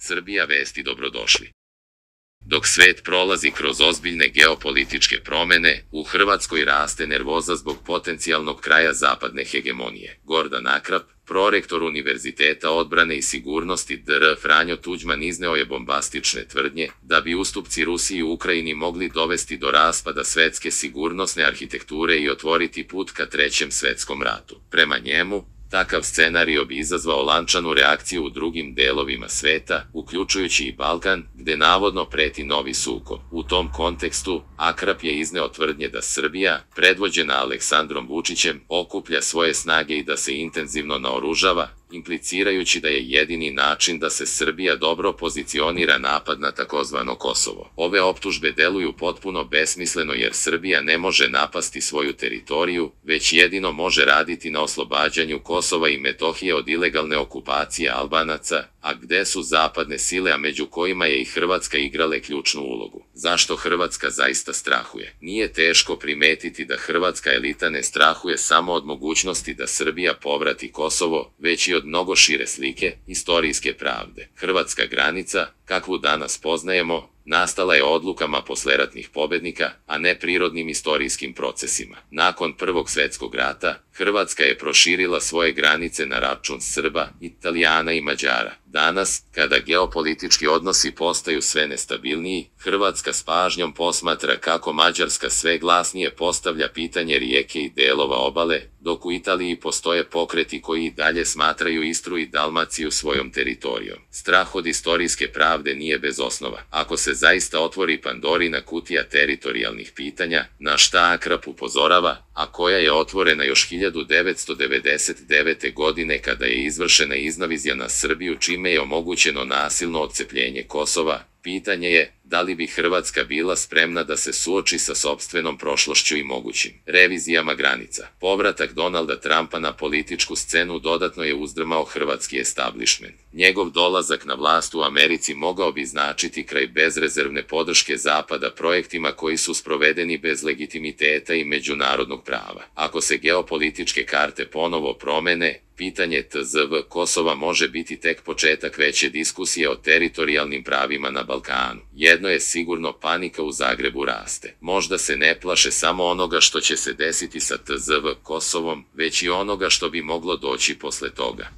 Srbija vesti dobrodošli. Dok svet prolazi kroz ozbiljne geopolitičke promene, u Hrvatskoj raste nervoza zbog potencijalnog kraja zapadne hegemonije. Gordan Akrap, prorektor Univerziteta odbrane i sigurnosti dr. Franjo Tuđman izneo je bombastične tvrdnje da bi ustupci Rusiji u Ukrajini mogli dovesti do raspada svetske sigurnosne arhitekture i otvoriti put ka Trećem svetskom ratu. Prema njemu, takav scenario bi izazvao lančanu reakciju u drugim delovima sveta, uključujući i Balkan, gde navodno preti novi sukob. U tom kontekstu, Akrap je izneo tvrdnje da Srbija, predvođena Aleksandrom Vučićem, okuplja svoje snage i da se intenzivno naoružava, implicirajući da je jedini način da se Srbija dobro pozicionira napad na takozvano Kosovo. Ove optužbe deluju potpuno besmisleno jer Srbija ne može napasti svoju teritoriju, već jedino može raditi na oslobađanju Kosova i Metohije od ilegalne okupacije Albanaca, a gde su zapadne sile, a među kojima je i Hrvatska, igrale ključnu ulogu. Zašto Hrvatska zaista strahuje? Nije teško primetiti da hrvatska elita ne strahuje samo od mogućnosti da Srbija povrati Kosovo, već i od mnogo šire slike, istorijske pravde. Hrvatska granica, kakvu danas poznajemo, nastala je odlukama posleratnih pobednika, a ne prirodnim istorijskim procesima. Nakon Prvog svjetskog rata, Hrvatska je proširila svoje granice na račun Srba, Italijana i Mađara. Danas, kada geopolitički odnosi postaju sve nestabilniji, Hrvatska s pažnjom posmatra kako Mađarska sve glasnije postavlja pitanje rijeke i delova obale, dok u Italiji postoje pokreti koji i dalje smatraju Istru i Dalmaciju svojom teritorijom. Strah od istorijske pravde nije bez osnova. Ako se zaista otvori Pandorina kutija teritorijalnih pitanja, na šta Akrap upozorava, a koja je otvorena još 1999. godine kada je izvršena iznavizija na Srbiju čime je omogućeno nasilno odcepljenje Kosova, pitanje je da li bi Hrvatska bila spremna da se suoči sa sopstvenom prošlošću i mogućim revizijama granica. Povratak Donalda Trumpa na političku scenu dodatno je uzdrmao hrvatski establishment. Njegov dolazak na vlast u Americi mogao bi značiti kraj bezrezervne podrške Zapada projektima koji su sprovedeni bez legitimiteta i međunarodnog prava. Ako se geopolitičke karte ponovo promene, pitanje tzv. Kosova može biti tek početak veće diskusije o teritorijalnim pravima na Balkanu. Jedno je sigurno, panika u Zagrebu raste. Možda se ne plaše samo onoga što će se desiti sa tzv. Kosovom, već i onoga što bi moglo doći posle toga.